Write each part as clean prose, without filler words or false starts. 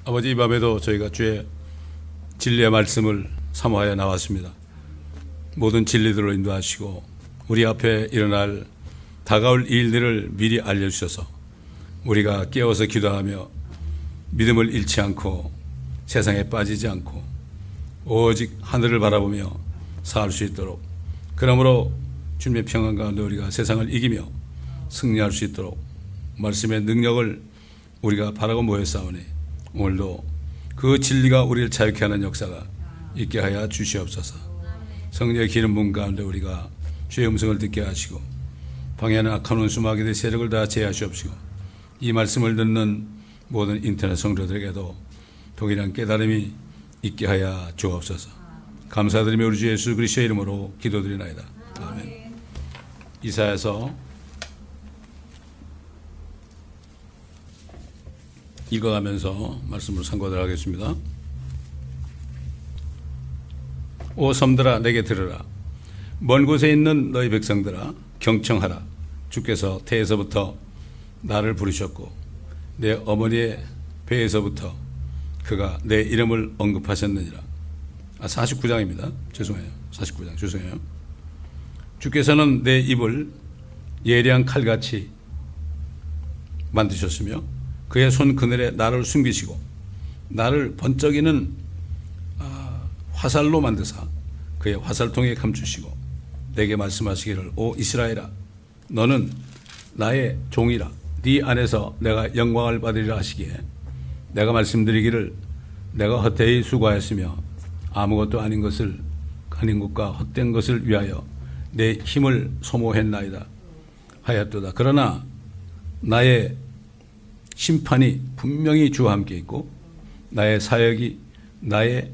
아버지, 이 밤에도 저희가 주의 진리의 말씀을 사모하여 나왔습니다. 모든 진리들로 인도하시고 우리 앞에 일어날 다가올 일들을 미리 알려주셔서 우리가 깨어서 기도하며 믿음을 잃지 않고 세상에 빠지지 않고 오직 하늘을 바라보며 살 수 있도록, 그러므로 주님의 평안 가운데 우리가 세상을 이기며 승리할 수 있도록 말씀의 능력을 우리가 바라고 모였사오니 오늘도 그 진리가 우리를 자유케 하는 역사가 있게 하여 주시옵소서. 성령의 기름 부음 가운데 우리가 주의 음성을 듣게 하시고 방해하는 악한 원수 마귀의 세력을 다 제하시옵시고 이 말씀을 듣는 모든 인터넷 성도들에게도 동일한 깨달음이 있게 하여 주옵소서. 감사드리며 우리 주 예수 그리스도의 이름으로 기도드리나이다. 아멘. 이사야서 읽어가면서 말씀을 상고하도록 하겠습니다. 오 섬들아, 내게 들으라. 먼 곳에 있는 너희 백성들아, 경청하라. 주께서 태에서부터 나를 부르셨고 내 어머니의 배에서부터 그가 내 이름을 언급하셨느니라. 49장입니다. 죄송해요. 49장 죄송해요. 주께서는 내 입을 예리한 칼같이 만드셨으며 그의 손 그늘에 나를 숨기시고 나를 번쩍이는 화살로 만드사 그의 화살통에 감추시고 내게 말씀하시기를 오 이스라엘아, 너는 나의 종이라. 네 안에서 내가 영광을 받으리라 하시기에 내가 말씀드리기를 내가 헛되이 수고하였으며 아무것도 아닌 것과 헛된 것을 위하여 내 힘을 소모했나이다 하였도다. 그러나 나의 심판이 분명히 주와 함께 있고 나의 사역이 나의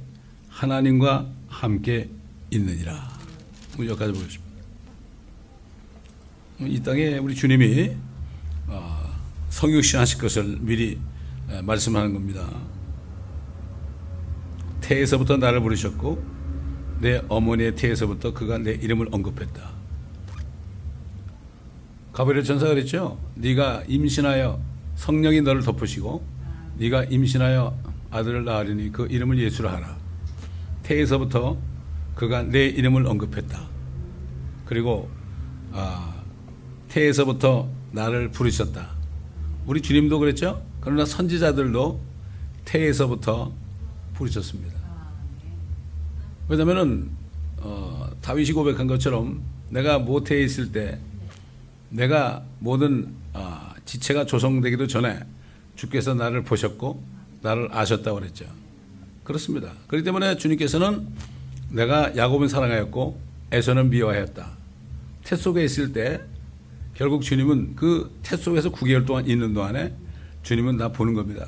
하나님과 함께 있느니라. 여기까지 보겠습니다. 이 땅에 우리 주님이 성육신 하실 것을 미리 말씀하는 겁니다. 태에서부터 나를 부르셨고 내 어머니의 태에서부터 그가 내 이름을 언급했다. 가브리엘 전사가 그랬죠. 네가 임신하여 성령이 너를 덮으시고 네가 임신하여 아들을 낳으리니 그 이름을 예수라 하라. 태에서부터 그가 내 이름을 언급했다. 그리고 태에서부터 나를 부르셨다. 우리 주님도 그랬죠. 그러나 선지자들도 태에서부터 부르셨습니다. 왜냐하면 다윗이 고백한 것처럼 내가 모태에 있을 때 내가 모든 지체가 조성되기도 전에 주께서 나를 보셨고 나를 아셨다고 그랬죠. 그렇습니다. 그렇기 때문에 주님께서는 내가 야곱은 사랑하였고 에서는 미워하였다. 태 속에 있을 때 결국 주님은 그 태 속에서 9개월 동안 있는 동안에 주님은 다 보는 겁니다.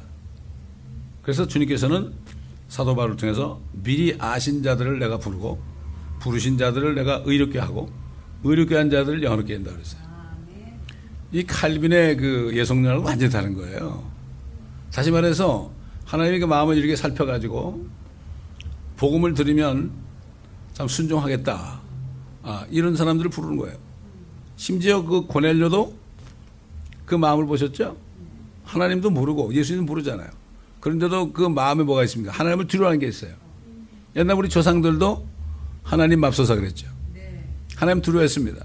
그래서 주님께서는 사도 바울을 통해서 미리 아신 자들을 내가 부르고 부르신 자들을 내가 의롭게 하고 의롭게 한 자들을 영원롭게 한다 그랬어요. 이 칼빈의 그 예속론은 완전히 다른 거예요. 다시 말해서 하나님이 그 마음을 이렇게 살펴가지고 복음을 들으면 참 순종하겠다. 이런 사람들을 부르는 거예요. 심지어 그 고넬료도 그 마음을 보셨죠? 하나님도 모르고 예수님도 모르잖아요. 그런데도 그 마음에 뭐가 있습니까? 하나님을 두려워하는 게 있어요. 옛날 우리 조상들도 하나님 맙소사 그랬죠. 하나님 두려워했습니다.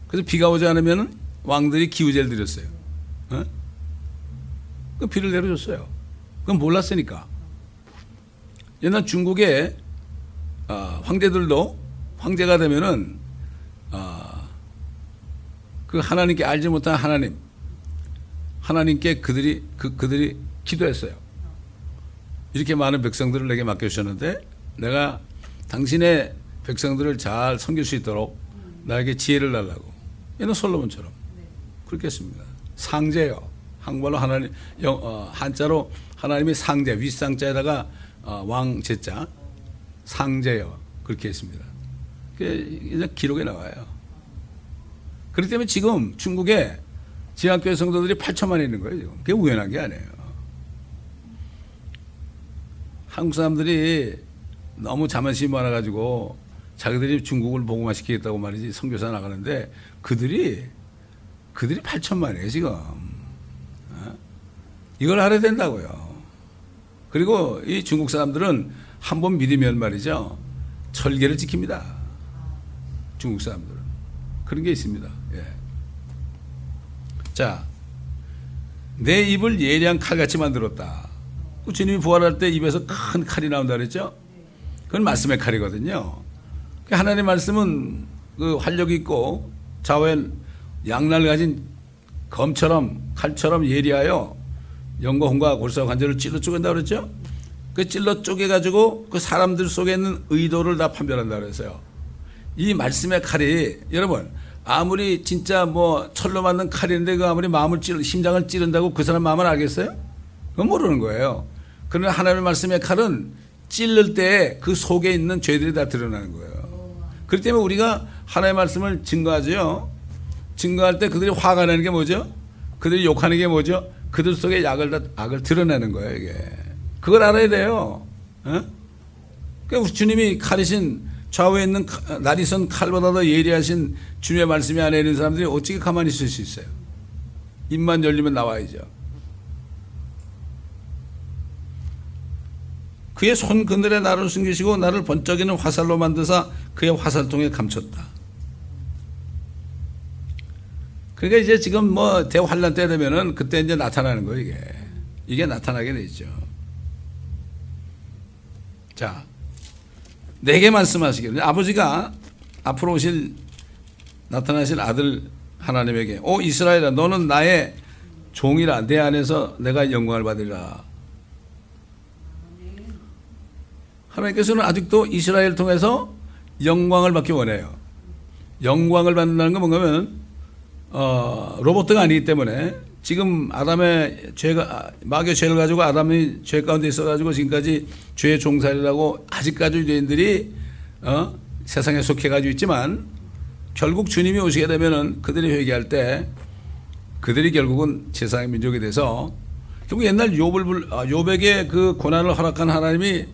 그래서 비가 오지 않으면 왕들이 기우제를 드렸어요. 그 비를 내려줬어요. 그건 몰랐으니까. 옛날 중국의 황제들도 황제가 되면은 그 하나님께 알지 못한 하나님께 그들이 기도했어요. 이렇게 많은 백성들을 내게 맡겨주셨는데 내가 당신의 백성들을 잘 섬길 수 있도록 나에게 지혜를 달라고. 얘는 솔로몬처럼 그렇게 했습니다. 상제요. 한국말로 하나님, 한자로 하나님의 상제, 윗상자에다가 왕제자, 상제요. 그렇게 했습니다. 그게 기록에 나와요. 그렇기 때문에 지금 중국에 지하교회 성도들이 8천만 있는 거예요. 지금. 그게 우연한 게 아니에요. 한국 사람들이 너무 자만심이 많아가지고 자기들이 중국을 복음화시키겠다고 말이지 선교사 나가는데 그들이 8천만이에요 지금. 이걸 알아야 된다고요. 그리고 이 중국 사람들은 한 번 믿으면 말이죠, 철계를 지킵니다. 중국 사람들은 그런 게 있습니다. 예. 자, 내 입을 예리한 칼같이 만들었다. 주님이 부활할 때 입에서 큰 칼이 나온다 그랬죠? 그건 말씀의 칼이거든요. 하나님의 말씀은 그 활력 있고 좌우엔 양날 가진 검처럼 칼처럼 예리하여 영과 혼과 골수와 관절을 찔러 쪼갠다 그랬죠? 그 찔러 쪼개가지고 그 사람들 속에 있는 의도를 다 판별한다 그랬어요. 이 말씀의 칼이 여러분 아무리 진짜 뭐 철로 만든 칼인데 그 아무리 심장을 찌른다고 그 사람 마음을 알겠어요? 그건 모르는 거예요. 그러나 하나님의 말씀의 칼은 찔를 때 그 속에 있는 죄들이 다 드러나는 거예요. 그렇기 때문에 우리가 하나님의 말씀을 증거하죠. 증거할 때 그들이 화가 나는 게 뭐죠? 그들이 욕하는 게 뭐죠? 그들 속에 악을 드러내는 거예요, 이게. 그걸 알아야 돼요. 어? 그러니까 주님이 칼이신 좌우에 있는 날이 선 칼보다 더 예리하신 주님의 말씀이 안에 있는 사람들이 어떻게 가만히 있을 수 있어요? 입만 열리면 나와야죠. 그의 손 그늘에 나를 숨기시고 나를 번쩍이는 화살로 만드사 그의 화살통에 감췄다. 그러니까 이제 지금 뭐 대환란 때 되면은 그때 이제 나타나는 거예요, 이게 나타나게 되죠. 자, 내게 말씀하시기를 아버지가 앞으로 나타나실 아들 하나님에게 오 이스라엘아 너는 나의 종이라 내 안에서 내가 영광을 받으리라. 하나님께서는 아직도 이스라엘을 통해서 영광을 받기 원해요. 영광을 받는다는 건 뭔가 하면 로봇가 아니기 때문에 지금 아담의 마귀의 죄를 가지고 아담이 죄 가운데 있어가지고 지금까지 죄의 종살이라고 아직까지 유대인들이 세상에 속해가지고 있지만 결국 주님이 오시게 되면은 그들이 회개할 때 그들이 결국은 제사의 민족이 돼서 결국 옛날 욥에게 그 고난을 허락한 하나님이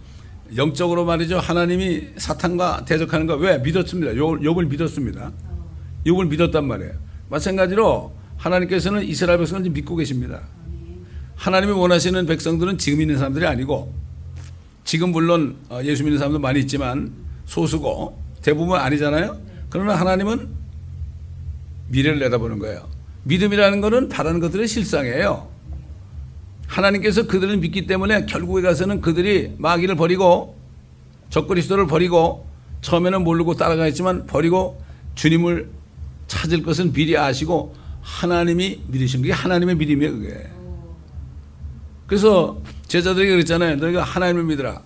영적으로 말이죠. 하나님이 사탄과 대적하는 거 왜? 믿었습니다. 욥을 믿었습니다. 욥을 믿었단 말이에요. 마찬가지로 하나님께서는 이스라엘 백성을 믿고 계십니다. 하나님이 원하시는 백성들은 지금 있는 사람들이 아니고 지금 물론 예수 믿는 사람도 많이 있지만 소수고 대부분 아니잖아요. 그러나 하나님은 미래를 내다보는 거예요. 믿음이라는 것은 바라는 것들의 실상이에요. 하나님께서 그들을 믿기 때문에 결국에 가서는 그들이 마귀를 버리고 적그리스도를 버리고 처음에는 모르고 따라가했지만 버리고 주님을 찾을 것은 미리 아시고 하나님이 믿으신 게 하나님의 믿음이에요, 그게. 그래서 제자들에게 그랬잖아요. 너희가 하나님을 믿으라.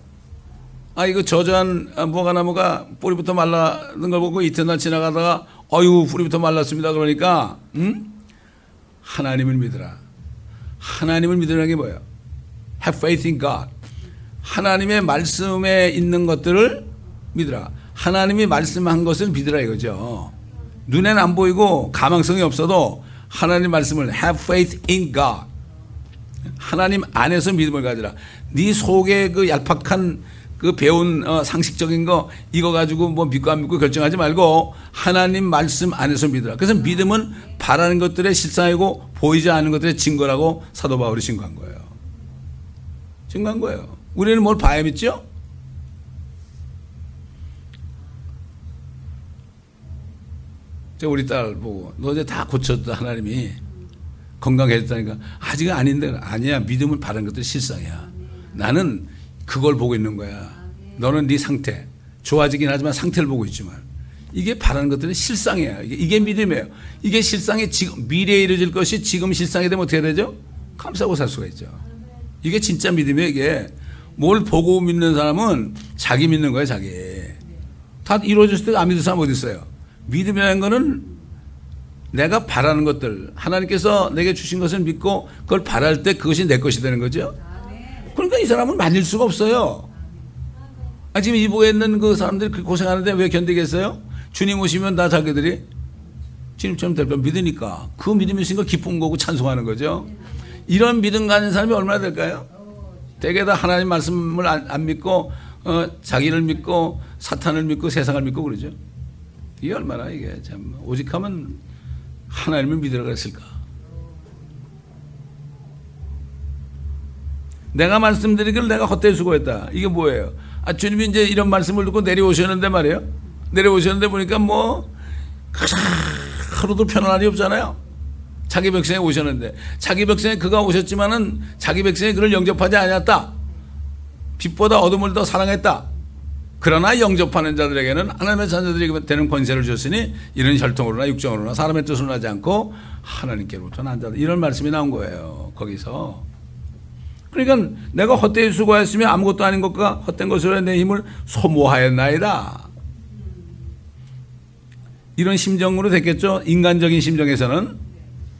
이거 저주한 무화과나무가 뿌리부터 말라는 걸 보고 이튿날 지나가다가 어휴 뿌리부터 말랐습니다. 그러니까 하나님을 믿으라. 하나님을 믿으라는 게 뭐예요? Have faith in God. 하나님의 말씀에 있는 것들을 믿으라. 하나님이 말씀한 것을 믿으라 이거죠. 눈에는 안 보이고 가망성이 없어도 하나님 말씀을 have faith in God. 하나님 안에서 믿음을 가지라. 네 속에 그 얄팍한 그 배운 상식적인 거 이거 가지고 뭐 믿고 안 믿고 결정하지 말고 하나님 말씀 안에서 믿으라. 그래서 믿음은 바라는 것들의 실상이고 보이지 않는 것들의 증거라고 사도 바울이 증거한 거예요. 증거한 거예요. 우리는 뭘 봐야 믿죠? 제가 우리 딸 보고 너 이제 다 고쳤다 하나님이 건강해졌다니까 아직은 아닌데 아니야. 믿음은 바라는 것들의 실상이야. 나는 그걸 보고 있는 거야. 너는 네 상태 좋아지긴 하지만 상태를 보고 있지만 이게 바라는 것들은 실상이에요. 이게 믿음이에요. 이게 실상이 지금 미래에 이루어질 것이 지금 실상이 되면 어떻게 되죠? 감사하고 살 수가 있죠. 이게 진짜 믿음이에요. 이게 뭘 보고 믿는 사람은 자기 믿는 거예요. 자기 다 이루어졌을 때 안 믿는 사람 어디 있어요? 믿음이라는 거는 내가 바라는 것들 하나님께서 내게 주신 것을 믿고 그걸 바랄 때 그것이 내 것이 되는 거죠. 그러니까 이 사람은 만질 수가 없어요. 지금 이북에 있는 그 사람들이 고생하는데 왜 견디겠어요? 주님 오시면 다 자기들이 주님처럼 될 걸 믿으니까 그 믿음이 있으니까 기쁜 거고 찬송하는 거죠. 이런 믿음 가진 사람이 얼마나 될까요? 대개 다 하나님 말씀을 안 믿고 자기를 믿고 사탄을 믿고 세상을 믿고 그러죠. 이게 얼마나 이게 참 오직하면 하나님을 믿으라 그랬을까? 내가 말씀드리기를 내가 헛되이 수고했다. 이게 뭐예요? 주님이 이제 이런 말씀을 듣고 내려오셨는데 말이에요. 내려오셨는데 보니까 뭐 하루도 편안한 날이 없잖아요. 자기 백성에 오셨는데 자기 백성에 그가 오셨지만은 자기 백성에 그를 영접하지 않았다. 빛보다 어둠을 더 사랑했다. 그러나 영접하는 자들에게는 하나님의 자녀들이 되는 권세를 줬으니 이런 혈통으로나 육정으로나 사람의 뜻으로 하지 않고 하나님께로부터 난 자들. 이런 말씀이 나온 거예요. 거기서. 그러니까 내가 헛되이 수고하였으며 아무것도 아닌 것과 헛된 것으로 내 힘을 소모하였나이다. 이런 심정으로 됐겠죠. 인간적인 심정에서는.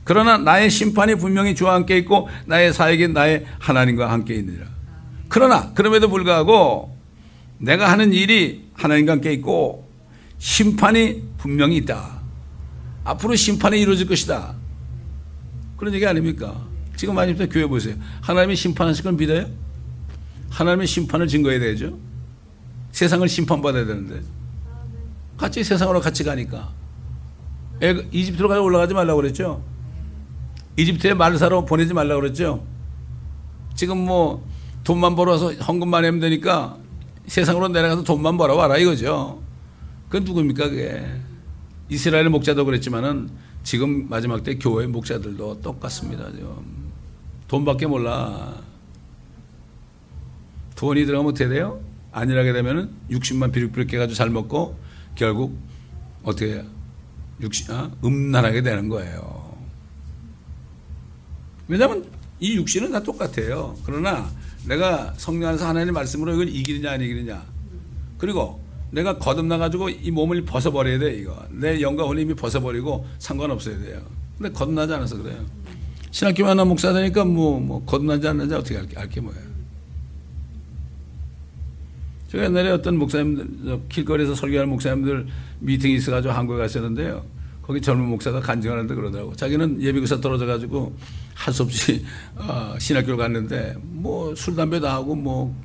그러나 나의 심판이 분명히 주와 함께 있고 나의 사역이 나의 하나님과 함께 있느니라. 그러나 그럼에도 불구하고 내가 하는 일이 하나님과 함께 있고 심판이 분명히 있다. 앞으로 심판이 이루어질 것이다. 그런 얘기 아닙니까? 지금 마지막에 교회 보세요. 하나님이 심판하실 걸 믿어요? 하나님의 심판을 증거해야 되죠. 세상을 심판받아야 되는데 같이 세상으로 같이 가니까 이집트로 가서 올라가지 말라고 그랬죠. 이집트에 말을 사러 보내지 말라고 그랬죠. 지금 뭐 돈만 벌어서 헌금만 하면 되니까 세상으로 내려가서 돈만 벌어와라 이거죠. 그건 누굽니까 그게. 이스라엘 목자도 그랬지만은 지금 마지막 때 교회 목자들도 똑같습니다. 돈밖에 몰라. 돈이 들어가면 어떻게 돼요? 안일하게 되면은 60만 비룩비룩 해가지고 잘 먹고 결국 어떻게 해요? 음란하게 되는 거예요. 왜냐하면 이 육신은 다 똑같아요. 그러나 내가 성령 안에서 하나님의 말씀으로 이걸 이기느냐 안 이기느냐. 그리고 내가 거듭나가지고 이 몸을 벗어버려야 돼 이거. 내 영과 혼을 이미 벗어버리고 상관없어야 돼요. 근데 거듭나지 않아서 그래요. 신학교 하나 목사 되니까 뭐 거듭나지 않는지 어떻게 알게 뭐예요. 제가 옛날에 어떤 목사님들 길거리에서 설교하는 목사님들 미팅이 있어가지고 한국에 갔었는데요. 거기 젊은 목사가 간증하는데 그러더라고. 자기는 예비교사 떨어져가지고 할 수 없이 신학교를 갔는데 뭐 술 담배 다 하고 뭐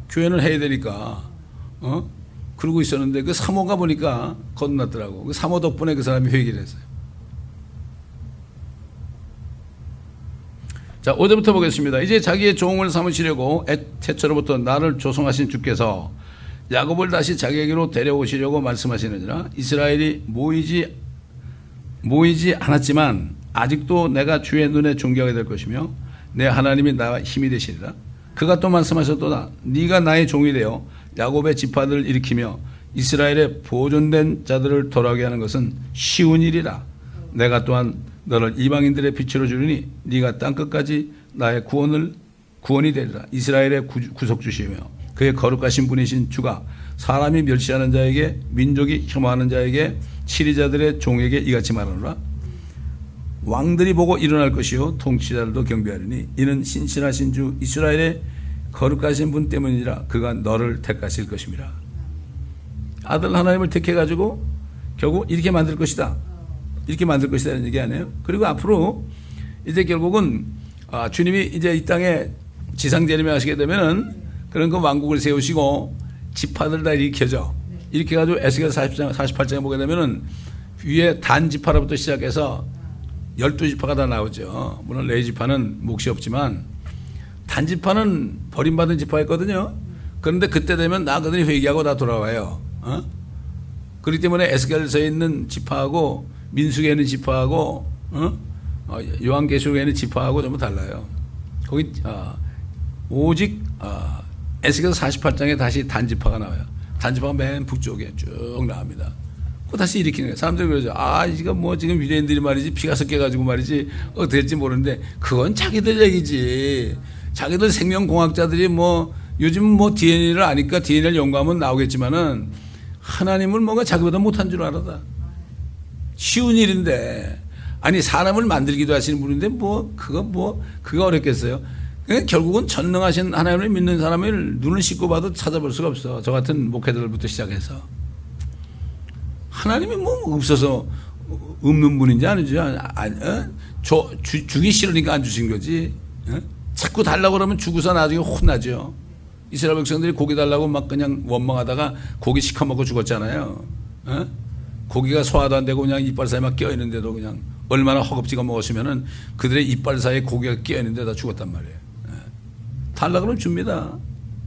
교회는 해야 되니까 그러고 있었는데 그 사모가 보니까 거듭났더라고. 그 사모 덕분에 그 사람이 회개를 했어요. 자, 5절부터 보겠습니다. 이제 자기의 종을 삼으시려고 태초로부터 나를 조성하신 주께서 야곱을 다시 자기에게로 데려오시려고 말씀하시느니라. 이스라엘이 모이지 않았지만 아직도 내가 주의 눈에 존귀하게 될 것이며 내 하나님이 나와 힘이 되시리라. 그가 또 말씀하셨도다. 네가 나의 종이 되어 야곱의 지파들을 일으키며 이스라엘의 보존된 자들을 돌아오게 하는 것은 쉬운 일이라. 내가 또한 너를 이방인들의 빛으로 주리니 네가 땅끝까지 나의 구원이 되리라. 이스라엘의 구속주시며 그의 거룩하신 분이신 주가 사람이 멸시하는 자에게 민족이 혐오하는 자에게 치리자들의 종에게 이같이 말하노라. 왕들이 보고 일어날 것이요 통치자들도 경배하리니 이는 신실하신 주 이스라엘의 거룩하신 분 때문이라. 그가 너를 택하실 것입니다. 아들 하나님을 택해가지고 결국 이렇게 만들 것이다. 이렇게 만들 것이다 이런 얘기 아니에요. 그리고 앞으로 이제 결국은 주님이 이제 이 땅에 지상재림에 하시게 되면은 그런 그 왕국을 세우시고 지파들 다 일으켜져. 이렇게 해가지고 에스겔 48장에 보게 되면은 위에 단 지파로부터 시작해서 12지파가 다 나오죠. 물론 레위지파는 몫이 없지만 단 지파는 버림받은 지파였거든요. 그런데 그때 되면 나그들이 회개하고 다 돌아와요. 그렇기 때문에 에스겔서에 있는 지파하고 민수기에 있는 지파하고 요한계시록에 있는 지파하고 전부 달라요. 거기 오직 에스겔서 48장에 다시 단지파가 나와요. 단지파가 맨 북쪽에 쭉 나옵니다. 그 다시 일으키는 거예요. 사람들이 그러죠. 이거 뭐 지금 유대인들이 말이지 피가 섞여가지고 말이지 어떻게 될지 모르는데 그건 자기들 얘기지. 자기들 생명공학자들이 뭐 요즘 뭐 DNA를 아니까 DNA를 연구하면 나오겠지만은 하나님을 뭔가 자기보다 못한 줄 알아다. 쉬운 일인데 아니 사람을 만들기도 하시는 분인데 그거 어렵겠어요. 그러니까 결국은 전능하신 하나님을 믿는 사람을 눈을 씻고 봐도 찾아볼 수가 없어. 저 같은 목회자들부터 시작해서 하나님이 뭐 없어서 없는 분인지 아니지. 주기 싫으니까 안 주신 거지. 자꾸 달라고 그러면 주고서 나중에 혼나죠. 이스라엘 백성들이 고기 달라고 막 그냥 원망하다가 고기 시커멓고 죽었잖아요. 고기가 소화도 안 되고 그냥 이빨 사이에 막 껴있는데도 그냥 얼마나 허겁지겁 먹었으면은 그들의 이빨 사이에 고기가 껴있는데 다 죽었단 말이에요. 달라 그러면 줍니다.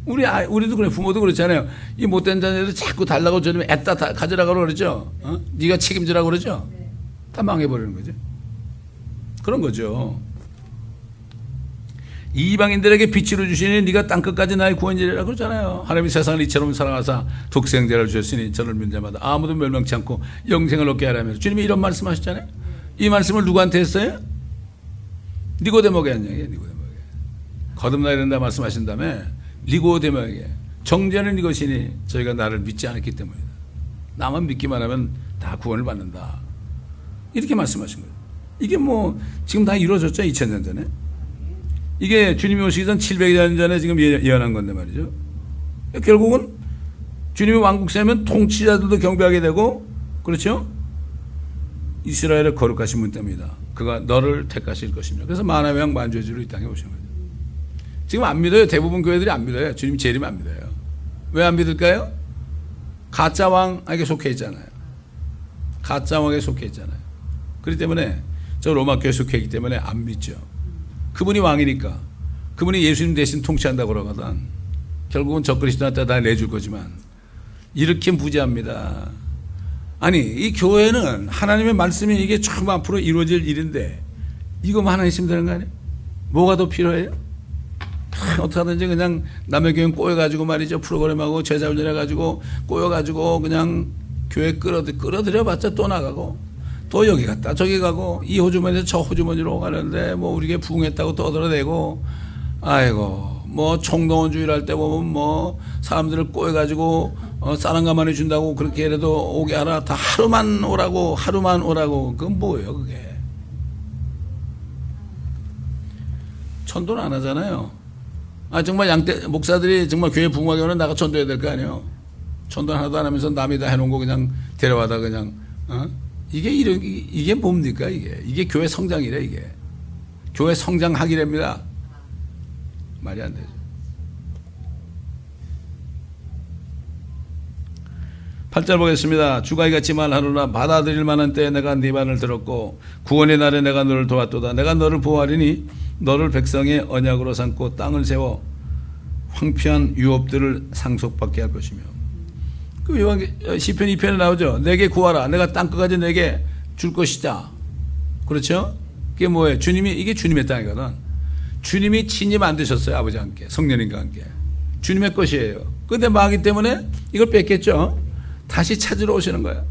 우리도 그래. 부모도 그렇잖아요. 이 못된 자녀들 자꾸 달라고 저러면 애따 가져라고 그러죠. 네가 책임지라고 그러죠. 다 망해버리는 거죠. 그런 거죠. 이방인들에게 빛으로 주시니 네가 땅끝까지 나의 구원이라고 그러잖아요. 하나님이 세상을 이처럼 사랑하사 독생자를 주셨으니 저를 믿는 자마다 아무도 멸망치 않고 영생을 얻게 하라며 주님이 이런 말씀하셨잖아요. 이 말씀을 누구한테 했어요? 니고데모에게 한 얘기예요. 니고데모에게. 거듭나야 된다 말씀하신 다음에 니고데모에게 정죄는 이것이니 저희가 나를 믿지 않았기 때문이다. 나만 믿기만 하면 다 구원을 받는다. 이렇게 말씀하신 거예요. 이게 뭐 지금 다 이루어졌죠. 2000년 전에. 이게 주님이 오시기 전 700년 전에 지금 예언한 건데 말이죠. 결국은 주님이 왕국 세우면 통치자들도 경배하게 되고, 그렇죠? 이스라엘의 거룩하신 분 때문이다. 그가 너를 택하실 것입니다. 그래서 만왕의 왕 만주의 이 땅에 오신 거죠. 지금 안 믿어요. 대부분 교회들이 안 믿어요. 주님 재림을 안 믿어요. 왜 안 믿을까요? 가짜 왕에게 속해 있잖아요. 가짜 왕에게 속해 있잖아요. 그렇기 때문에 저 로마 교회에 속해 있기 때문에 안 믿죠. 그분이 왕이니까, 그분이 예수님 대신 통치한다고 그러거든. 결국은 저 그리스도한테 다 내줄 거지만 이렇게 무지합니다. 아니, 이 교회는 하나님의 말씀이 이게 참 앞으로 이루어질 일인데 이거만 하나 있으면 되는 거 아니에요? 뭐가 더 필요해요? 어떻게 하든지 그냥 남의 교회 꼬여가지고 말이죠. 프로그램하고 제자 훈련해가지고 꼬여가지고 그냥 교회 끌어들여봤자 또 나가고 또 여기 갔다 저기 가고 이 호주머니에서 저 호주머니로 가는데 뭐 우리게 부흥했다고 떠들어대고, 아이고 뭐 총동원주의를 할 때 보면 뭐 사람들을 꼬여가지고 쌀 가마니 준다고 그렇게 해도 오게 하라. 다 하루만 오라고. 그건 뭐예요 그게? 전도는 안 하잖아요. 정말 양떼 목사들이 정말 교회 부흥하게 오면 나가 전도해야 될 거 아니에요. 전도 하나도 안 하면서 남이 다 해놓은 거 그냥 데려와다 그냥 이게 뭡니까 이게 교회 성장이래. 이게 교회 성장하기랍니다. 말이 안 되죠. 8절 보겠습니다. 주가 이같이 말하노라. 받아들일 만한 때에 내가 네 말을 들었고 구원의 날에 내가 너를 도왔도다. 내가 너를 보호하리니 너를 백성의 언약으로 삼고 땅을 세워 황폐한 유업들을 상속받게 할 것이며. 그 시편 2편에 나오죠. 내게 구하라. 내가 땅끝까지 내게 줄 것이다. 그렇죠? 그게 뭐예요? 이게 주님의 땅이거든. 주님이 친히 만드셨어요. 아버지와 함께, 성령님과 함께. 주님의 것이에요. 그런데 마귀 때문에 이걸 뺏겼죠. 다시 찾으러 오시는 거예요.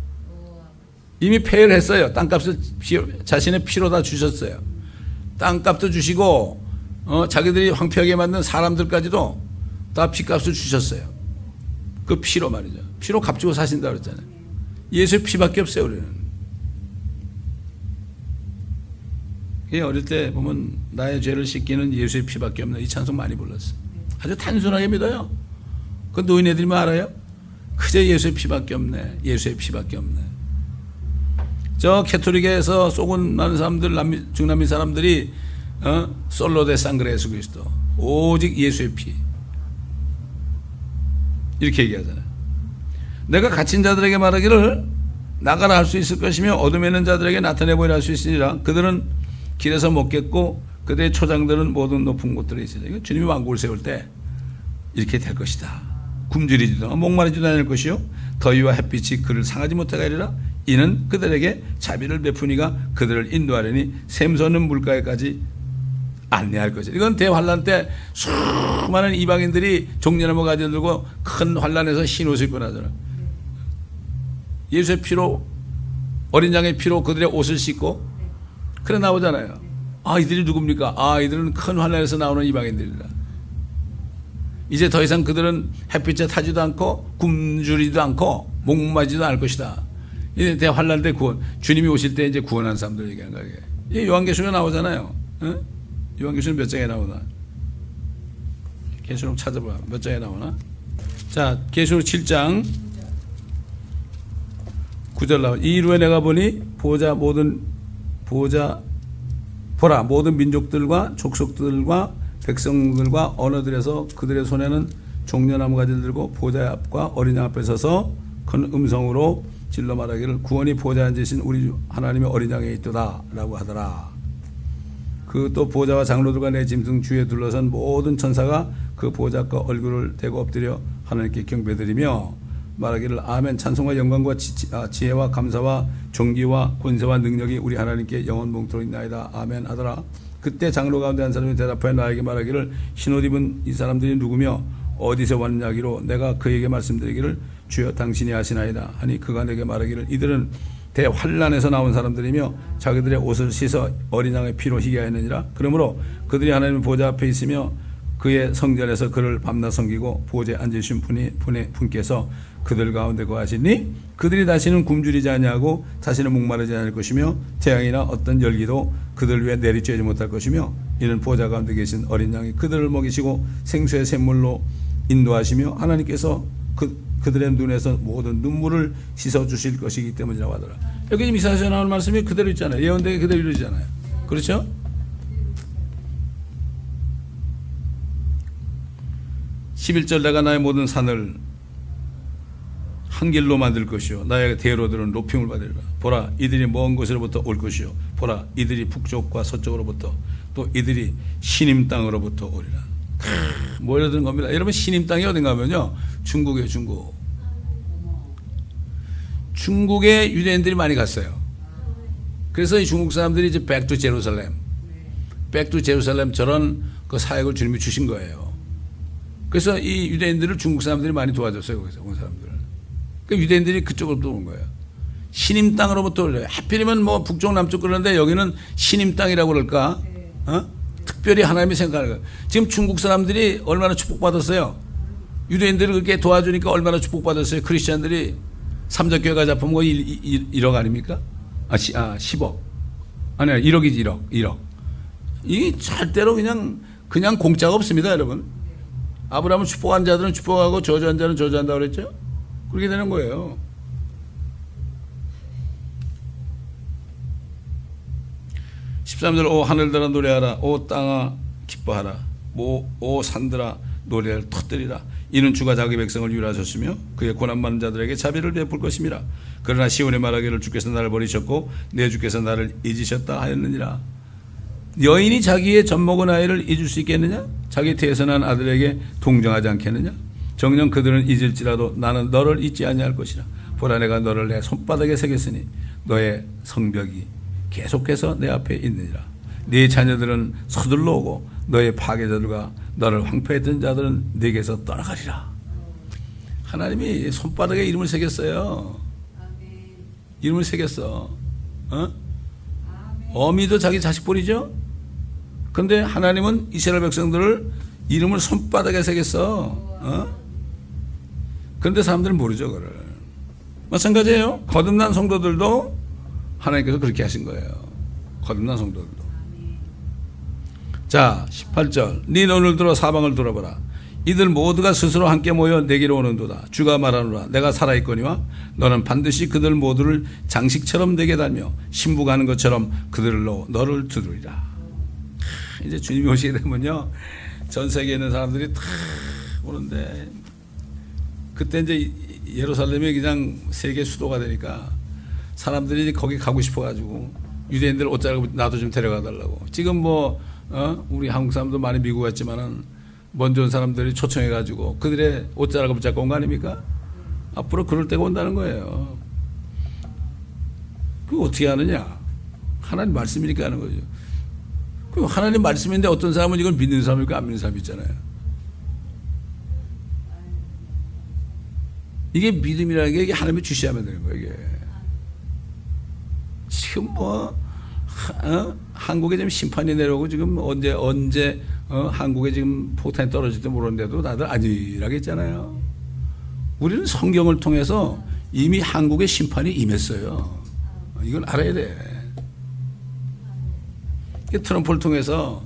이미 폐를 했어요. 땅값을 자신의 피로 다 주셨어요. 땅값도 주시고 자기들이 황폐하게 만든 사람들까지도 다 피값을 주셨어요. 그 피로 말이죠. 피로 값주고 사신다 그랬잖아요. 예수의 피밖에 없어요. 우리는. 어릴 때 보면 나의 죄를 씻기는 예수의 피밖에 없네. 이 찬송 많이 불렀어요. 아주 단순하게 믿어요. 그 노인애들이만 알아요. 그저 예수의 피밖에 없네. 예수의 피밖에 없네. 저 캐토릭에서 쏘군 많은 사람들, 중남미 사람들이 솔로 데 상그레 예수 그리스도, 오직 예수의 피, 이렇게 얘기하잖아요. 내가 갇힌 자들에게 말하기를 나가라 할 수 있을 것이며 어둠에 있는 자들에게 나타내 보이라 할 수 있으리라. 그들은 길에서 먹겠고 그들의 초장들은 모든 높은 곳들에 있으리라. 이거 주님이 왕국을 세울 때 이렇게 될 것이다. 굶주리지도 목마르지도 않을 것이요 더위와 햇빛이 그를 상하지 못하게 하리라. 이는 그들에게 자비를 베푸니가 그들을 인도하려니 샘솟는 물가에까지 안내할 것이다. 이건 대환란 때 수많은 이방인들이 종려나무 가지 들고 큰 환란에서 흰 옷을 입고 나잖아. 예수의 피로, 어린 양의 피로 그들의 옷을 씻고 그래 나오잖아요. 이들이 누굽니까? 이들은 큰 환란에서 나오는 이방인들이다. 이제 더 이상 그들은 햇빛에 타지도 않고 굶주리지도 않고 목마지도 않을 것이다. 이제 대환란 때 주님이 오실 때 이제 구원한 사람들 얘기한 거예요. 이게 요한계시록에 나오잖아요. 요한계시록 몇 장에 나오나? 계시록 찾아봐. 몇 장에 나오나? 자, 계시록 7장 9절 나와. 이후에 내가 보니 보라 모든 민족들과 족속들과 백성들과 언어들에서 그들의 손에는 종려나무 가지를 들고 보좌 앞과 어린 양 앞에 서서 큰 음성으로 질러 말하기를 구원이 보좌에 앉으신 우리 하나님의 어린 양에 있도다 라고 하더라. 그 그 또 보좌와 장로들과 내 짐승 주에 둘러선 모든 천사가 그 보좌 앞과 얼굴을 대고 엎드려 하나님께 경배드리며 말하기를 아멘. 찬송과 영광과 지혜와 감사와 존귀와 권세와 능력이 우리 하나님께 영원봉토록 있나이다. 아멘 하더라. 그때 장로 가운데 한 사람이 대답하여 나에게 말하기를 흰옷 입은 이 사람들이 누구며 어디서 왔느냐 하기로 내가 그에게 말씀드리기를 주여 당신이 아시나이다 하니 그가 내게 말하기를 이들은 대환란에서 나온 사람들이며 자기들의 옷을 씻어 어린 양의 피로 희게 하였느니라. 그러므로 그들이 하나님의 보좌 앞에 있으며 그의 성전에서 그를 밤낮 섬기고 보좌에 앉으신 분께서 그들 가운데 거하시니 그들이 다시는 굶주리지 아니하고 다시는 목마르지 않을 것이며 태양이나 어떤 열기도 그들 위에 내리쬐지 못할 것이며 이는 보좌 가운데 계신 어린 양이 그들을 먹이시고 생수의 샘물로 인도하시며 하나님께서 그들의 눈에서 모든 눈물을 씻어주실 것이기 때문이라고 하더라. 여기 이사야서에 나오는 말씀이 그대로 있잖아요. 예언되게 그대로 이루어지잖아요. 그렇죠? (11절) 내가 나의 모든 산을 한 길로 만들 것이요 나의 대로들은 높임을 받으리라. 보라 이들이 먼 곳으로부터 올 것이요 보라 이들이 북쪽과 서쪽으로부터 또 이들이 시님 땅으로부터 오리라. 모여드는 겁니다. 여러분 시님 땅이 어딘가 하면요 중국이에요. 중국에 유대인들이 많이 갔어요. 그래서 이 중국 사람들이 이제 back to Jerusalem 저런 그 사역을 주님이 주신 거예요. 그래서 이 유대인들을 중국 사람들이 많이 도와줬어요. 거기서 온 사람들을. 그 유대인들이 그쪽으로 온 거예요. 신임 땅으로부터 올려요. 하필이면 뭐 북쪽 남쪽 그러는데 여기는 신임 땅이라고 그럴까? 특별히 하나님이 생각하는 거예요. 지금 중국 사람들이 얼마나 축복받았어요. 유대인들을 그렇게 도와주니까 얼마나 축복받았어요. 크리스찬들이 삼적교회가 잡으면 1억 아닙니까? 10억. 아니 1억이지 1억. 이 절대로 그냥 공짜가 없습니다. 여러분. 아브라함은 축복한 자들은 축복하고 저주한 자는 저주한다고 그랬죠? 그렇게 되는 거예요. (13절) 오 하늘들아 노래하라. 오 땅아 기뻐하라. 오 산들아 노래를 터뜨리라. 이는 주가 자기 백성을 위로하셨으며 그의 고난 많은 자들에게 자비를 베풀 것임이라. 그러나 시온에 말하기를 주께서 나를 버리셨고 내 주께서 나를 잊으셨다 하였느니라. 여인이 자기의 젖먹은 아이를 잊을 수 있겠느냐? 자기 태어난 아들에게 동정하지 않겠느냐? 정녕 그들은 잊을지라도 나는 너를 잊지 아니할 것이라. 보라 내가 너를 내 손바닥에 새겼으니 너의 성벽이 계속해서 내 앞에 있느니라. 네 자녀들은 서둘러 오고 너의 파괴자들과 너를 황폐했던 자들은 네게서 떠나가리라. 하나님이 손바닥에 이름을 새겼어요. 이름을 새겼어. 어미도 자기 자식 버리죠? 그런데 하나님은 이스라엘 백성들을 이름을 손바닥에 새겼어. 그런데 사람들은 모르죠, 그걸. 마찬가지예요. 거듭난 성도들도 하나님께서 그렇게 하신 거예요. 거듭난 성도들도. 자, 18절. 네 눈을 들어 사방을 돌아보라. 이들 모두가 스스로 함께 모여 내게로 오는도다. 주가 말하노라. 내가 살아있거니와 너는 반드시 그들 모두를 장식처럼 내게 달며 신부 가는 것처럼 그들로 너를 두르리라. 이제 주님이 오시게 되면요, 전 세계에 있는 사람들이 다 오는데, 그때 이제 예루살렘이 그냥 세계 수도가 되니까 사람들이 거기 가고 싶어가지고 유대인들 옷자락을 나도 좀 데려가 달라고. 지금 뭐 우리 한국 사람도 많이 미국 왔지만은 먼저 온 사람들이 초청해가지고 그들의 옷자락을 붙잡고 온 거 아닙니까? 앞으로 그럴 때가 온다는 거예요. 그거 어떻게 하느냐? 하나님 말씀이니까 하는 거죠. 그 하나님 말씀인데 어떤 사람은 이걸 믿는 사람이고 안 믿는 사람이 있잖아요. 이게 믿음이라는 게 이게 하나님이 주시하면 되는 거예요. 이게 지금 뭐 한국에 지금 심판이 내려오고 지금 언제 한국에 지금 폭탄이 떨어질지 모르는데도 다들 안일하게 있잖아요. 우리는 성경을 통해서 이미 한국의 심판이 임했어요. 이건 알아야 돼. 트럼프를 통해서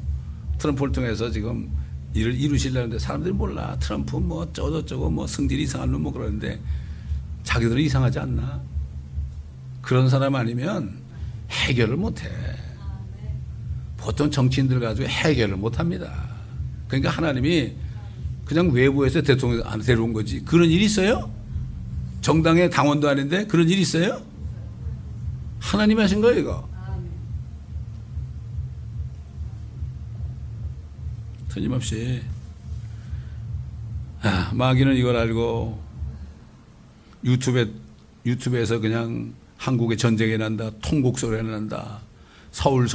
지금 일을 이루시려는데 사람들이 몰라. 트럼프 뭐 어쩌고 뭐 성질이 이상한 놈 뭐 그러는데 자기들은 이상하지 않나? 그런 사람 아니면 해결을 못해. 보통 정치인들 가지고 해결을 못합니다. 그러니까 하나님이 그냥 외부에서 대통령 안 데려온 거지. 그런 일이 있어요? 정당의 당원도 아닌데 그런 일이 있어요? 하나님이 하신 거예요, 이거. 끊임없이. 마귀는 이걸 알고 유튜브에서 그냥 한국의 전쟁이 난다, 통곡 소리가 난다, 서울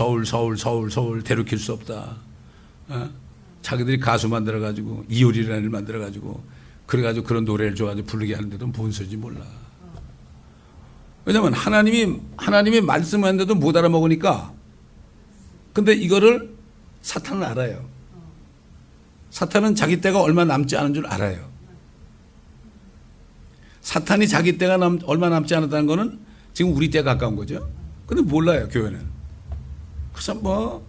대륙킬 수 없다. 자기들이 가수 만들어가지고 이효리라는 일 만들어가지고 그래가지고 그런 노래를 줘가지고 부르게 하는데도 뭔 소리인지 몰라. 왜냐면 하나님이 말씀하는데도 못 알아먹으니까. 근데 이거를 사탄은 알아요. 사탄은 자기 때가 얼마 남지 않은 줄 알아요. 사탄이 자기 때가 얼마 남지 않았다는 거는 지금 우리 때가 가까운 거죠. 근데 몰라요, 교회는. 그래서 뭐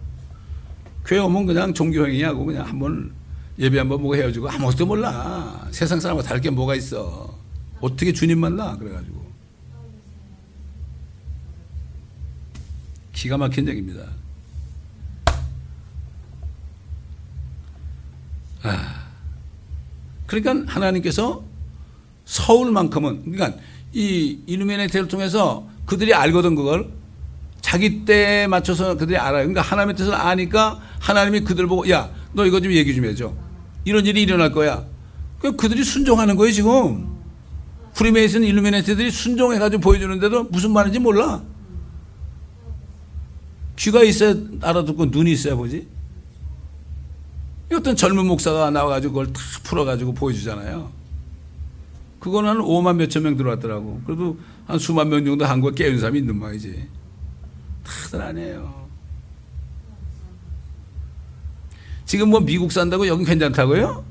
교회 오면 그냥 종교행위하고 그냥 한번 예배 한번 보고 헤어지고 아무것도 몰라. 세상 사람과 다를 게 뭐가 있어. 어떻게 주님 만나 그래가지고. 기가 막힌 얘기입니다. 그러니까 하나님께서 서울만큼은, 그러니까 이 일루미네이트를 통해서 그들이 알거든. 그걸 자기 때에 맞춰서 그들이 알아요. 그러니까 하나님의 뜻을 아니까 하나님이 그들 보고 야, 너 이거 좀 얘기 좀 해줘. 이런 일이 일어날 거야. 그들이 순종하는 거예요. 지금 프리메이슨 일루미네이트들이 순종해가지고 보여주는데도 무슨 말인지 몰라. 귀가 있어야 알아듣고 눈이 있어야 보지. 어떤 젊은 목사가 나와가지고 그걸 다 풀어가지고 보여주잖아요. 그거는 한 5만 몇천 명 들어왔더라고. 그래도 한 수만 명 정도 한국에 깨운 사람이 있는 모양이지. 다들 아니에요. 지금 뭐 미국 산다고 여기 괜찮다고요?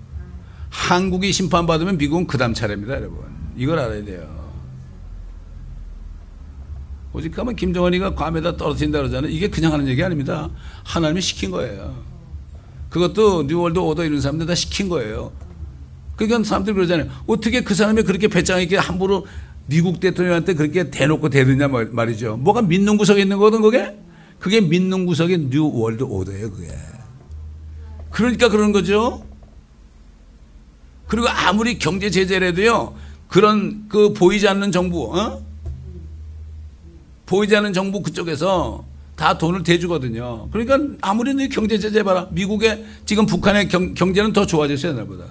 한국이 심판받으면 미국은 그 다음 차례입니다, 여러분. 이걸 알아야 돼요. 오직 가면 김정은이가 괌에다 떨어뜨린다 그러잖아요. 이게 그냥 하는 얘기 아닙니다. 하나님이 시킨 거예요. 그것도 뉴월드 오더 이런 사람들 다 시킨 거예요. 그러니까 사람들이 그러잖아요. 어떻게 그 사람이 그렇게 배짱 있게 함부로 미국 대통령한테 그렇게 대놓고 대드냐 말이죠. 뭐가 믿는 구석에 있는 거거든 그게? 그게 믿는 구석의 뉴월드 오더예요 그게. 그러니까 그런 거죠. 그리고 아무리 경제 제재를 해도요. 그런 그 보이지 않는 정부, 보이지 않는 정부 그쪽에서 다 돈을 대주거든요. 그러니까 아무리 너 경제 제재 봐라. 미국의 지금 북한의 경제는 더 좋아졌어요, 옛날보다.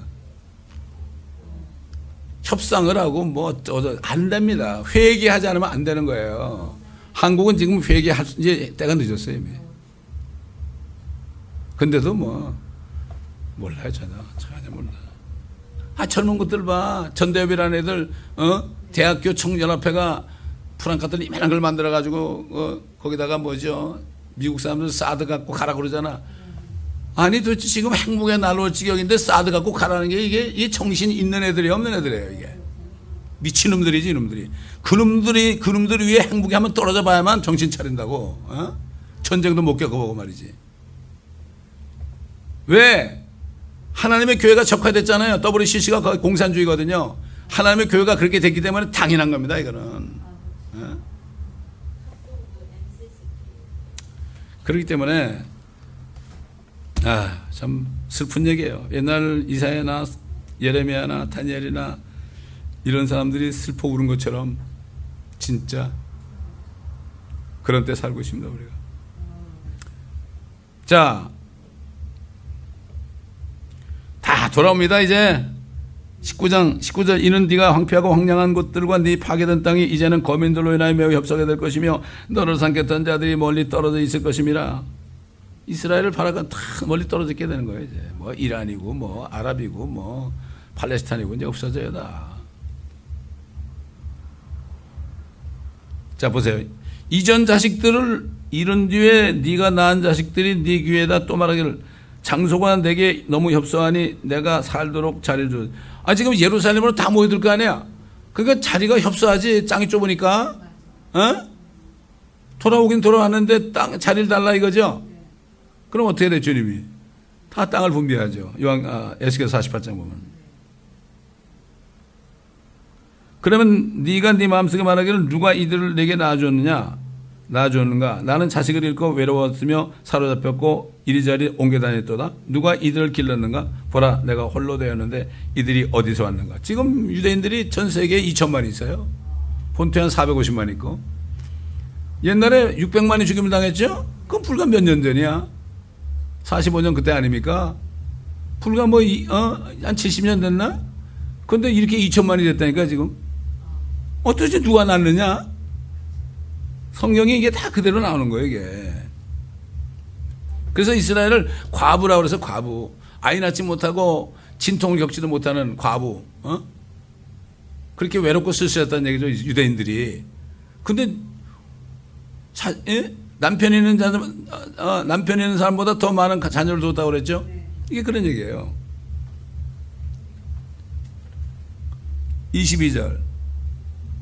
협상을 하고 뭐 안 됩니다. 회개하지 않으면 안 되는 거예요. 한국은 지금 회개할 이제 때가 늦었어요, 이미. 근데도 뭐 몰라요, 전혀 몰라. 젊은 것들 봐. 전대협이라는 애들, 대학교 청년협회가 프랑카들이 이만한 걸 만들어가지고, 거기다가 뭐죠. 미국 사람들 사드 갖고 가라 그러잖아. 아니, 도대체 지금 행복의 날로 지경인데 사드 갖고 가라는 게 이게 정신 있는 애들이 없는 애들이에요, 이게. 미친놈들이지, 이놈들이. 그놈들이 위해 행복이 한번 떨어져 봐야만 정신 차린다고, 전쟁도 못 겪어보고 말이지. 왜? 하나님의 교회가 적화됐잖아요. WCC가 거의 공산주의거든요. 하나님의 교회가 그렇게 됐기 때문에 당연한 겁니다, 이거는. 그렇기 때문에 참 슬픈 얘기예요. 옛날 이사야나 예레미야나 다니엘이나 이런 사람들이 슬퍼 울은 것처럼 진짜 그런 때 살고 있습니다, 우리가. 자, 다 돌아옵니다. 이제 19절 이는 네가 황폐하고 황량한 곳들과 네 파괴된 땅이 이제는 거민들로 인하여 매우 협소하게 될 것이며 너를 삼켰던 자들이 멀리 떨어져 있을 것임이라. 이스라엘을 바라가 다 멀리 떨어지게 되는 거예요. 이제 뭐 이란이고 뭐 아랍이고 뭐 팔레스타인이고 이제 없어져요 다. 자 보세요. 이전 자식들을 잃은 뒤에 네가 낳은 자식들이 네 귀에다 또 말하기를 장소가 내게 너무 협소하니 내가 살도록 자리를 줘. 지금 예루살렘으로 다 모여들 거 아니야. 그러니까 자리가 협소하지. 땅이 좁으니까. 돌아오긴 돌아왔는데 땅 자리를 달라 이거죠. 그럼 어떻게 돼 주님이? 다 땅을 분배하죠. 에스겔 48장 보면. 그러면 네가 네 마음속에 말하기를 누가 이들을 내게 낳아줬는가? 나는 자식을 잃고 외로웠으며 사로잡혔고 이리저리 옮겨 다녔도다. 누가 이들을 길렀는가? 보라, 내가 홀로 되었는데 이들이 어디서 왔는가? 지금 유대인들이 전 세계에 2천만 있어요. 본토에 한 450만 있고. 옛날에 600만이 죽임을 당했죠? 그건 불과 몇 년 전이야. 45년 그때 아닙니까? 불과 한 70년 됐나? 근데 이렇게 2천만이 됐다니까, 지금. 어떻게 누가 낳느냐? 성경이 이게 다 그대로 나오는 거예요, 이게. 그래서 이스라엘을 과부라고 그래서 과부. 아이 낳지 못하고 진통을 겪지도 못하는 과부. 그렇게 외롭고 쓸쓸했다는 얘기죠, 유대인들이. 근데 남편이 있는 사람보다 더 많은 자녀를 뒀다고 그랬죠? 이게 그런 얘기예요. 22절.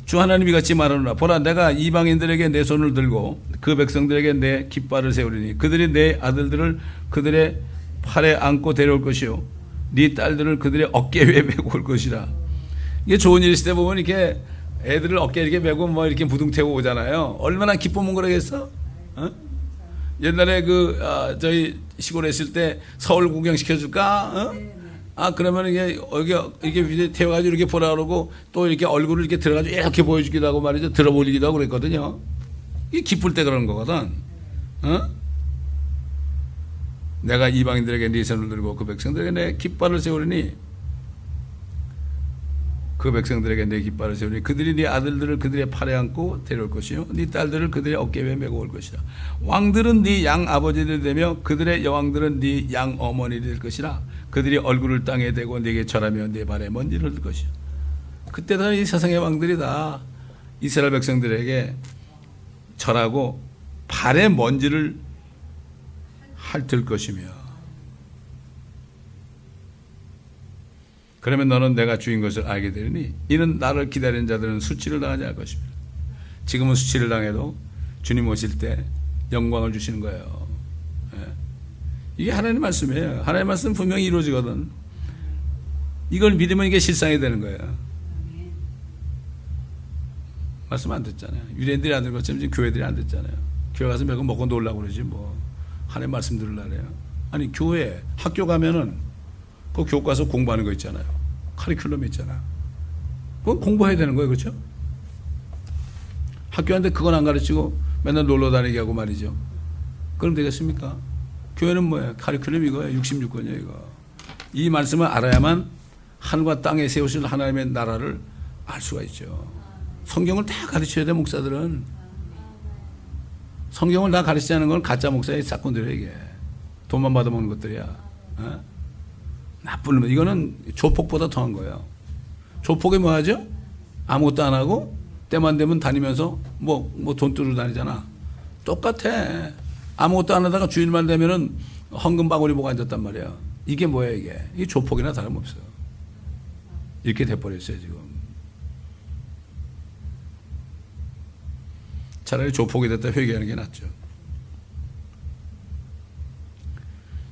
주 하나님이 같이 말하노라. 보라, 내가 이방인들에게 내 손을 들고 그 백성들에게 내 깃발을 세우리니 그들이 내 아들들을 그들의 팔에 안고 데려올 것이요 네 딸들을 그들의 어깨 위에 메고 올 것이라. 이게 좋은 일 있을 때 보면 이렇게 애들을 어깨에 이렇게 메고 이렇게 부둥 태우고 오잖아요. 얼마나 기쁘면 그러겠어? 옛날에 저희 시골에 있을 때 서울 구경 시켜줄까? 그러면 이게 이렇게 태워가지고 이렇게 보라 그러고 또 이렇게 얼굴을 이렇게 들어가지고 이렇게 보여주기도 하고 말이죠. 들어보기도 하고 그랬거든요. 이게 기쁠 때 그러는 거거든. 내가 이방인들에게 네 손을 들고 그 백성들에게 내 깃발을 세우리니 그들이 네 아들들을 그들의 팔에 안고 데려올 것이요 네 딸들을 그들의 어깨 위에 메고 올 것이라. 왕들은 네 양 아버지들이 되며 그들의 여왕들은 네 양 어머니들이 될 것이라. 그들이 얼굴을 땅에 대고 네게 절하며 네 발에 먼지를 들 것이요. 그때 다 이 세상의 왕들이 다 이스라엘 백성들에게 절하고 발에 먼지를 핥을 것이며, 그러면 너는 내가 주인 것을 알게 되리니 이는 나를 기다리는 자들은 수치를 당하지 않을 것입니다. 지금은 수치를 당해도 주님 오실 때 영광을 주시는 거예요. 이게 하나님 말씀이에요. 하나님 말씀은 분명히 이루어지거든. 이걸 믿으면 이게 실상이 되는 거예요. 말씀 안 듣잖아요. 유대인들이 안 듣는 것처럼 지금 교회들이 안 듣잖아요. 교회 가서 몇 번 먹고 놀라고 그러지 뭐. 하나님 말씀 들으려래요. 아니 교회 학교 가면은 그 교과서 공부하는 거 있잖아요. 커리큘럼 있잖아. 그건 공부해야 되는 거예요. 그렇죠? 학교한테 그건 안 가르치고 맨날 놀러 다니게 하고 말이죠. 그럼 되겠습니까? 교회는 뭐예요? 커리큘럼 이거예요. 66권이에요. 이거. 이 말씀을 알아야만 하늘과 땅에 세우실 하나님의 나라를 알 수가 있죠. 성경을 다 가르쳐야 돼. 목사들은. 성경을 다 가르치지 않은 건 가짜 목사의 사건들이에요. 이게. 돈만 받아먹는 것들이야. 나쁜 놈. 이거는 조폭보다 더한 거예요. 조폭이 뭐 하죠? 아무것도 안 하고 때만 되면 다니면서 돈 뚫으러 다니잖아. 똑같아. 아무것도 안 하다가 주일만 되면은 헌금 바구니 보고 앉았단 말이야. 이게 뭐야 이게? 이게 조폭이나 다름없어. 이렇게 돼버렸어요 지금. 차라리 조폭이 됐다 회개하는 게 낫죠.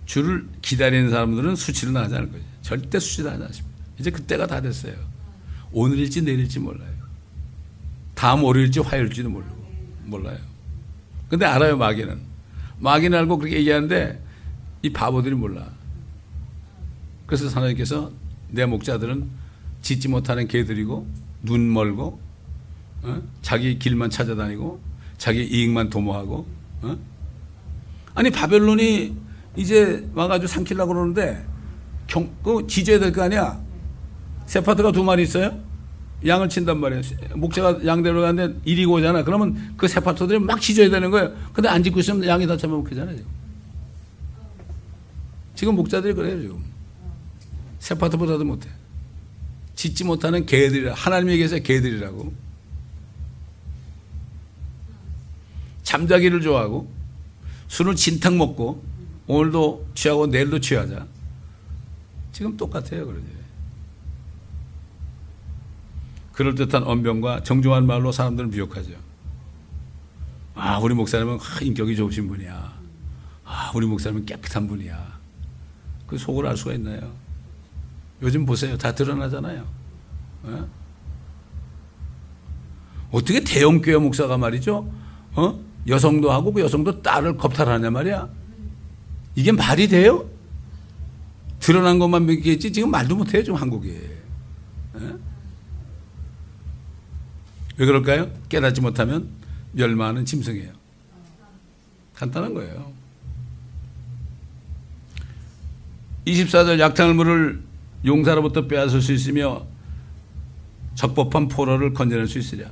주를 기다리는 사람들은 수치를 당하지 않을 거죠. 절대 수치 당하지 않습니다. 이제 그때가 다 됐어요. 오늘일지 내일일지 몰라요. 다음 월요일지 화요일지도 몰라요. 근데 알아요 마귀는. 마귀는 알고 그렇게 얘기하는데 이 바보들이 몰라. 그래서 하나님께서 내 목자들은 짖지 못하는 개들이고 눈 멀고 자기 길만 찾아다니고 자기 이익만 도모하고 아니 바벨론이 이제 와가지고 삼키려고 그러는데 지져야 될 거 아니야. 세파트가 2마리 있어요. 양을 친단 말이에요. 목자가 양 데려가는데 이리고 오잖아. 그러면 그 세파트들이 막 지져야 되는 거예요. 근데 안 짖고 있으면 양이 다 잡아먹히잖아요. 지금 목자들이 그래요. 지금 세파트보다도 못해. 짖지 못하는 개들이라. 하나님에게서 개들이라고. 잠자기를 좋아하고 술을 진탕 먹고 오늘도 취하고 내일도 취하자. 지금 똑같아요. 그러지. 그럴듯한 언변과 정중한 말로 사람들을 미혹하죠. 우리 목사님은 인격이 좋으신 분이야. 우리 목사님은 깨끗한 분이야. 그 속을 알 수가 있나요? 요즘 보세요. 다 드러나잖아요. 어떻게 대형교회 목사가 말이죠. 여성도 하고 그 여성도 딸을 겁탈하냐 말이야. 이게 말이 돼요? 드러난 것만 믿겠지 지금 말도 못해요. 지금 한국에. 왜 그럴까요? 깨닫지 못하면 멸망하는 짐승이에요. 간단한 거예요. 24절 약탈 물을 용사로부터 빼앗을 수 있으며 적법한 포로를 건져낼 수 있으랴.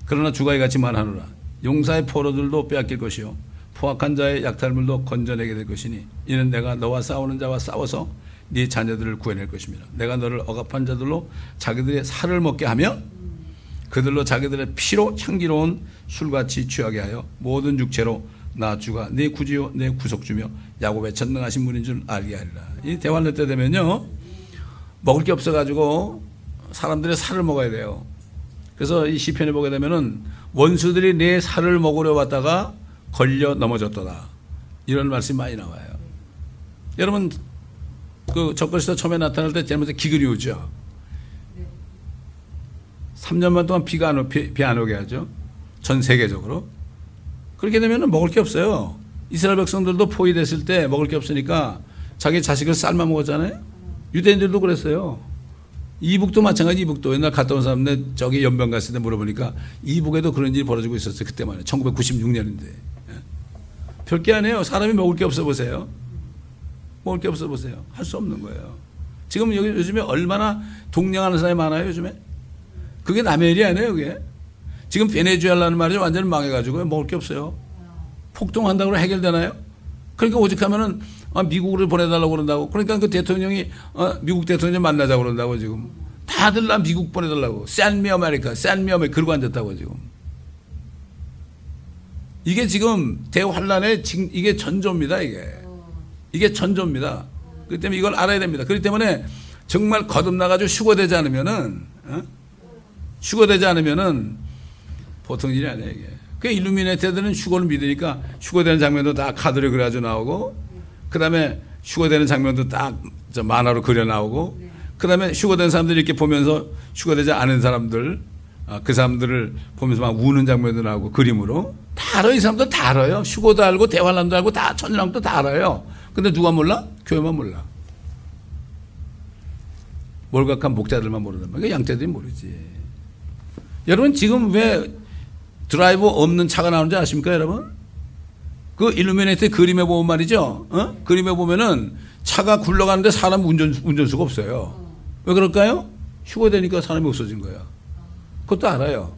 그러나 주가 이같이 말하노라. 용사의 포로들도 빼앗길 것이요 포악한 자의 약탈물도 건져내게 될 것이니 이는 내가 너와 싸우는 자와 싸워서 네 자녀들을 구해낼 것입니다. 내가 너를 억압한 자들로 자기들의 살을 먹게 하며 그들로 자기들의 피로 향기로운 술같이 취하게 하여 모든 육체로 나 주가 네 구주요 네 구속주며 야곱의 전능하신 분인 줄 알게 하리라. 이 대환란 때 되면요 먹을 게 없어가지고 사람들의 살을 먹어야 돼요. 그래서 이 시편에 보게 되면은 원수들이 내 살을 먹으려 왔다가 걸려 넘어졌도다. 이런 말씀이 많이 나와요. 여러분 그 적그리스도 처음에 나타날 때 제일 먼저 기근이 오죠. 3년만 동안 비 안 오게 하죠. 전 세계적으로. 그렇게 되면은 먹을 게 없어요. 이스라엘 백성들도 포위됐을 때 먹을 게 없으니까 자기 자식을 삶아 먹었잖아요. 유대인들도 그랬어요. 이북도 마찬가지. 이북도 옛날 갔다 온 사람들 저기 연변 갔을 때 물어보니까 이북에도 그런 일이 벌어지고 있었어요. 그때만 해. 1996년인데. 별게 아니에요. 사람이 먹을 게 없어 보세요. 먹을 게 없어 보세요. 할 수 없는 거예요. 지금 여기 요즘에 얼마나 동냥하는 사람이 많아요. 요즘에. 그게 남의 일이 아니에요. 그게. 지금 베네수엘라는 말이 완전히 망해가지고 먹을 게 없어요. 폭동한다고 해결되나요? 그러니까 오직 하면은 미국으로 보내달라고 그런다고. 그러니까 그 대통령이 미국 대통령 만나자고 그런다고 지금. 다들 나 미국 보내달라고. Send me America, send me America. 그러고 앉았다고 지금. 이게 지금 대환란의 이게 전조입니다. 이게 전조입니다. 그렇기 때문에 이걸 알아야 됩니다. 그렇기 때문에 정말 거듭나가지고 휴거되지 않으면은 보통 일이 아니에요. 이게. 그 일루미네이트들은 휴거를 믿으니까 휴거되는 장면도 다 카드로 그려가지고 나오고, 그 다음에 휴거되는 장면도 딱 만화로 그려 나오고, 그 다음에 휴거된 사람들이 이렇게 보면서 휴거되지 않은 사람들, 그 사람들을 보면서 막 우는 장면도 나오고 그림으로 다 알아요. 이 사람들 다 알아요. 휴거도 알고 대환란도 알고 다 천일왕도 다 알아요. 근데 누가 몰라? 교회만 몰라. 몰각한 목자들만 모르는 거야. 양떼들이 모르지. 여러분 지금 왜 드라이버 없는 차가 나오는지 아십니까, 여러분? 그 일루미네이트 그림에 보면 말이죠. 그림에 보면은 차가 굴러가는데 사람 운전수가 없어요. 왜 그럴까요? 휴거되니까 사람이 없어진 거예요. 그것도 알아요.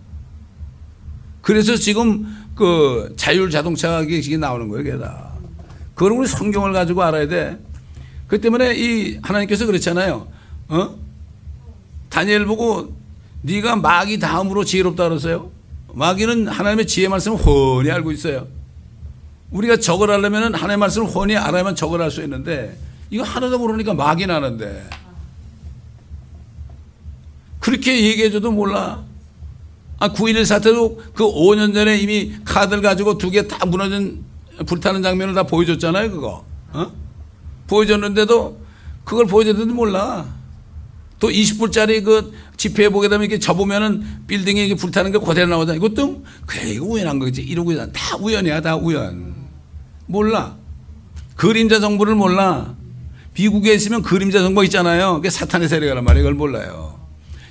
그래서 지금 그 자율 자동차가 이게 나오는 거예요, 그게 다. 그걸 우리 성경을 가지고 알아야 돼. 그 때문에 이 하나님께서 그랬잖아요. 다니엘 보고 네가 마귀 다음으로 지혜롭다 그러세요. 마귀는 하나님의 지혜 말씀을 훤히 알고 있어요. 우리가 적을 하려면 하나님의 말씀을 훤히 알아야만 적을 할 수 있는데 이거 하나도 모르니까 마귀는 아는데 그렇게 얘기해줘도 몰라. 9.11 사태도 그 5년 전에 이미 카드를 가지고 2개 다 무너진 불타는 장면을 다 보여줬잖아요. 그거 보여줬는데도 그걸 보여줬는데 몰라. 또 20불짜리 그 지폐에 보게 되면 이렇게 접으면은 빌딩에 이렇게 불타는 게 그대로 나오잖아. 이것도 그래 이거 우연한 거지. 이러고 있잖아. 다 우연이야. 다 우연. 몰라. 그림자 정보를 몰라. 미국에 있으면 그림자 정보 있잖아요. 그게 사탄의 세력이란 말이에요. 이걸 몰라요.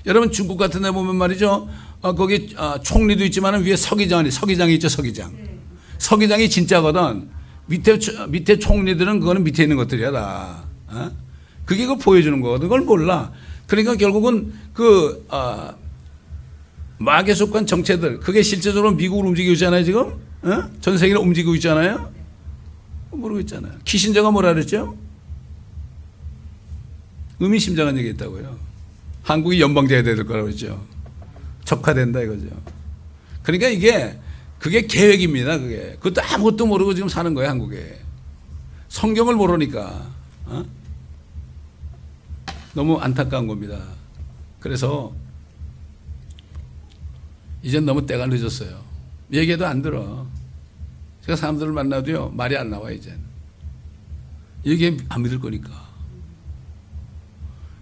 여러분 중국 같은 데 보면 말이죠. 거기 총리도 있지만 위에 서기장이 있죠. 서기장이 진짜거든. 밑에 총리들은 그거는 밑에 있는 것들이야 다. 그게 그걸 보여주는 거거든. 그걸 몰라. 그러니까 결국은 그 마귀에 속한 정체들 그게 실제적으로 미국을 움직이고 있잖아요. 지금 전 세계를 움직이고 있잖아요. 모르고 있잖아요. 키신저가 뭐라 그랬죠? 의미심장한 얘기 했다고요. 한국이 연방제가 될 거라고 그랬죠. 적화된다 이거죠. 그러니까 그게 계획입니다. 그것도 아무것도 모르고 지금 사는 거예요. 한국에. 성경을 모르니까. 너무 안타까운 겁니다. 그래서 이젠 너무 때가 늦었어요. 얘기해도 안 들어. 제가 사람들을 만나도요 말이 안 나와 이젠. 얘기 안 믿을 거니까.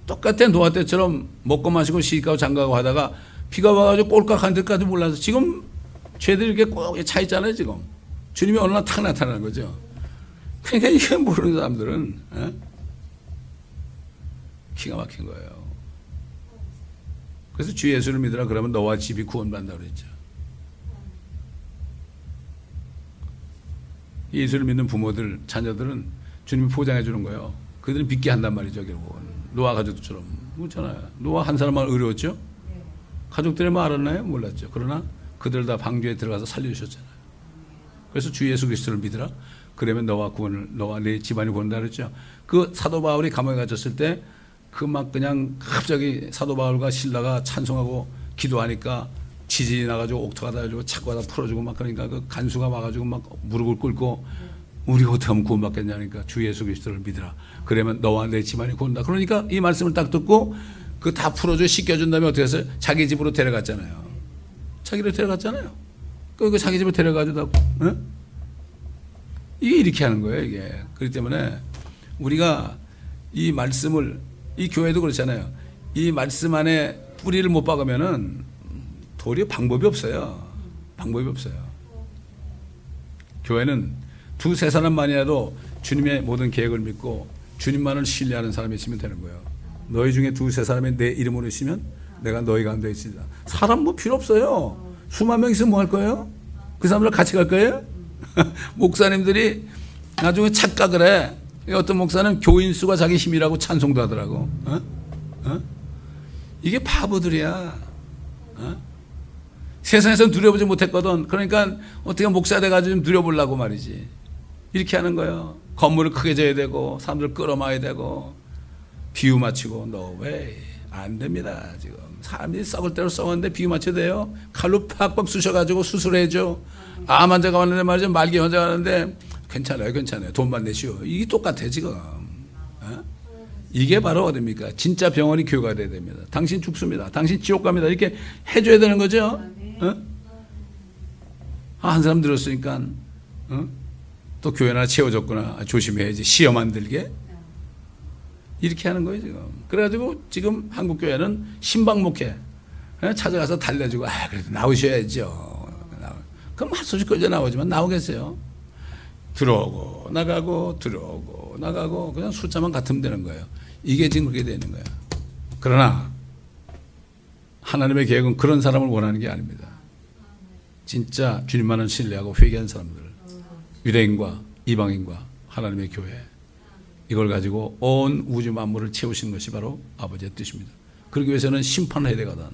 똑같은 노아 때처럼 먹고 마시고 시집가고 장가가고 하다가 비가 와가지고 꼴깍한 데까지 몰라서 지금 죄들이 이렇게 꼭 차 있잖아요. 지금 주님이 어느 날 탁 나타나는 거죠. 그러니까 이게 모르는 사람들은 기가 막힌 거예요. 그래서 주 예수를 믿으라 그러면 너와 집이 구원받는다고 그랬죠. 예수를 믿는 부모들, 자녀들은 주님이 포장해 주는 거예요. 그들은 빚게 한단 말이죠. 결국은 노아 가족들처럼 그렇잖아요. 노아 한 사람만 어려웠죠. 가족들만 알았나요? 몰랐죠. 그러나 그들 다 방주에 들어가서 살려주셨잖아요. 그래서 주 예수 그리스도를 믿으라. 그러면 너와 내 집안이 구원다 그랬죠. 그 사도 바울이 감옥에 갇혔을 때 그 막 그냥 갑자기 사도 바울과 신라가 찬송하고 기도하니까 지진이 나가지고 옥토가 다져주고 착고가 다 풀어주고 막 그러니까 그 간수가 와가지고 막 무릎을 꿇고 우리가 어떻게 하면 구원받겠냐니까 주 예수 그리스도를 믿으라. 그러면 너와 내 집안이 구원다. 그러니까 이 말씀을 딱 듣고 그 다 풀어줘 씻겨준 다음에 어떻게 했어요? 자기 집으로 데려갔잖아요. 자기를 데려갔잖아요. 그 자기 집으로 데려가지고 어? 이게 이렇게 하는 거예요. 이게 그렇기 때문에 우리가 이 말씀을 이 교회도 그렇잖아요. 이 말씀 안에 뿌리를 못 박으면은 도리어 방법이 없어요. 방법이 없어요. 교회는 두세 사람만이라도 주님의 모든 계획을 믿고 주님만을 신뢰하는 사람이 있으면 되는 거예요. 너희 중에 두세 사람이 내 이름으로 있으면 내가 너희 가운데 있으리라. 사람 뭐 필요 없어요. 수만 명 있으면 뭐 할 거예요? 그 사람들 같이 갈 거예요? 목사님들이 나중에 착각을 해. 어떤 목사는 교인 수가 자기 힘이라고 찬송도 하더라고. 이게 바보들이야. 세상에서 누려보지 못했거든. 그러니까 어떻게 목사 돼가지고 좀 누려보려고 말이지. 이렇게 하는 거예요. 건물을 크게 져야 되고 사람들 끌어마야 되고 비유 맞추고 너 왜 안 됩니다. 지금 사람들이 썩을 대로 썩었는데 비유 맞춰야 돼요. 칼로 팍팍 쑤셔가지고 수술해줘. 암 환자가 왔는데 말이죠. 말기 환자가 왔는데 괜찮아요. 돈만 내시오. 이게 똑같아 지금. 이게 바로 어딥니까? 진짜 병원이 교회가 돼야 됩니다. 당신 죽습니다. 당신 지옥 갑니다. 이렇게 해줘야 되는 거죠. 한 사람 들었으니까 또 교회 하나 채워줬구나. 조심해야지. 시험 안 들게. 이렇게 하는 거예요 지금. 그래가지고 지금 한국 교회는 신방목회 찾아가서 달래주고 그래도 나오셔야죠. 그럼 한 소식 끌려 나오지만 나오겠어요? 들어오고 나가고 그냥 숫자만 같으면 되는 거예요. 이게 지금 그렇게 되는 거예요. 그러나 하나님의 계획은 그런 사람을 원하는 게 아닙니다. 진짜 주님만을 신뢰하고 회개한 사람들, 유대인과 이방인과 하나님의 교회, 이걸 가지고 온 우주 만물을 채우시는 것이 바로 아버지의 뜻입니다. 그러기 위해서는 심판을 해야 되거든.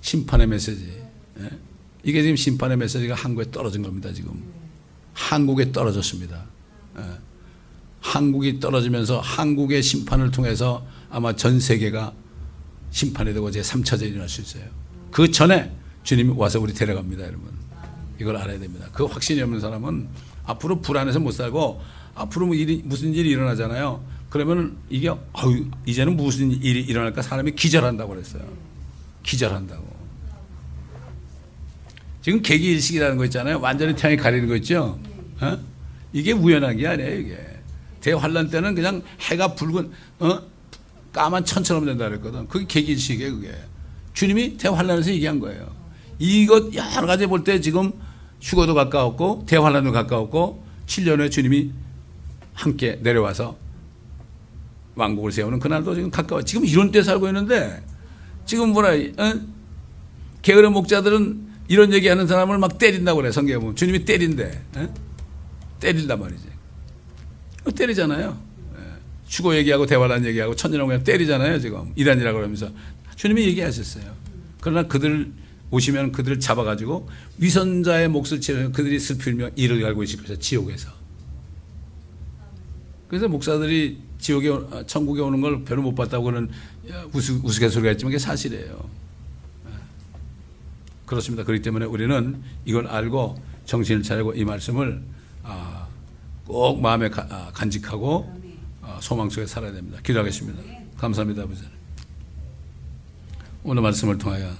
심판의 메시지. 이게 지금 심판의 메시지가 한국에 떨어진 겁니다. 지금 한국에 떨어졌습니다. 한국이 떨어지면서 한국의 심판을 통해서 아마 전 세계가 심판이 되고 제3차전이 일어날 수 있어요. 그 전에 주님이 와서 우리 데려갑니다. 여러분 이걸 알아야 됩니다. 그 확신이 없는 사람은 앞으로 불안해서 못 살고 앞으로 무슨 일이 일어나잖아요. 그러면 이게 이제는 무슨 일이 일어날까 사람이 기절한다고 그랬어요. 기절한다고. 지금 개기일식이라는 거 있잖아요. 완전히 태양이 가리는 거 있죠. 이게 우연한 게 아니에요. 이게 대환란 때는 그냥 해가 붉은 까만 천처럼 된다 그랬거든. 그게 개기일식이에요. 그게 주님이 대환란에서 얘기한 거예요. 이것 여러 가지 볼 때 지금 휴거도 가까웠고 대환란도 가까웠고 7년 후에 주님이 함께 내려와서 왕국을 세우는 그날도 지금 가까워. 지금 이런 때 살고 있는데 지금 게으른 목자들은 이런 얘기하는 사람을 막 때린다고 그래. 성경에 보면 주님이 때린대. 때린단 말이지. 때리잖아요. 휴거 얘기하고 대환란 얘기하고 천년왕국 그냥 때리잖아요. 지금 이란이라고 그러면서 주님이 얘기하셨어요. 그러나 그들 오시면 그들을 잡아가지고 위선자의 몫을 채우면 그들이 슬피며 이를 갈고 있을 것이다. 지옥에서. 그래서 목사들이 천국에 오는 걸 별로 못 봤다고는 우스갯소리가 있지만 그게 사실이에요. 그렇습니다. 그렇기 때문에 우리는 이걸 알고 정신을 차리고 이 말씀을 꼭 마음에 간직하고 소망 속에 살아야 됩니다. 기도하겠습니다. 감사합니다. 아버지. 오늘 말씀을 통하여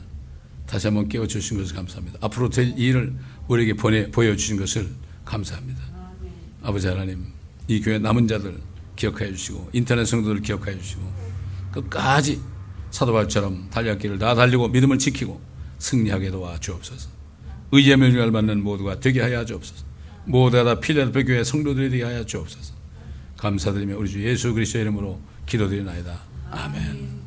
다시 한번 깨워주신 것을 감사합니다. 앞으로 될 일을 우리에게 보여주신 것을 감사합니다. 아버지 하나님, 이 교회 남은 자들 기억하여 주시고 인터넷 성도들 기억하여 주시고 끝까지 사도바울처럼 달릴 길을 다 달리고 믿음을 지키고 승리하게 도와 주옵소서. 의의 명령을 받는 모두가 되게 하여 주옵소서. 모두가 다 필라델피아 교회 성도들이 되게 하여 주옵소서. 감사드리며 우리 주 예수 그리스도의 이름으로 기도드리나이다. 아멘.